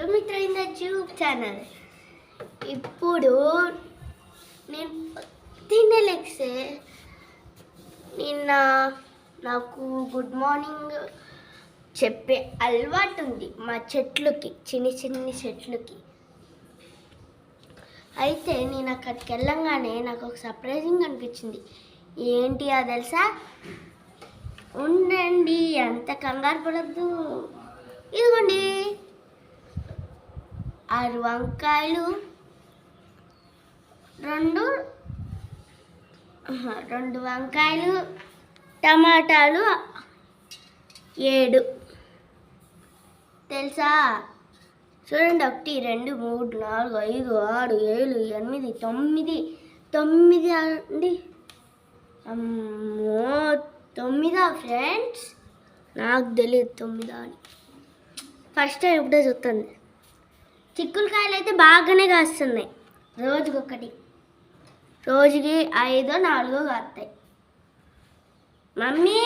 To మిత్ర in the tube channel. ఇప్పుడు నేను తినలేస్తే నిన్న నాకు గుడ్ మార్నింగ్ చెప్పే అలవాటు ఉంది మా చెట్లుకి, చిన్ని చెట్లుకి. అయితే నేను అక్కడికి వెళ్ళంగానే నాకు ఒక సర్ప్రైజింగ్ అనిపించింది. ఏంటి అది తెలుసా? ఉండండి, అంత కంగారు పడద్దు. ఇదిగోండి 6 వంకాయలు, రెండు వంకాయలు, టమాటాలు 7 తెలుసా? చూడండి, 1 2 3 4 5 6 7 8 9 అండి. అమ్మో, 9 ఫ్రెండ్స్, నాకు తెలియదు 9 అని. ఫస్ట్ టైం ఇప్పుడే చూస్తుంది. చిక్కుడుకాయలు అయితే బాగానే కాస్తున్నాయి. రోజుకి 5 4 కాస్తాయి. మమ్మీ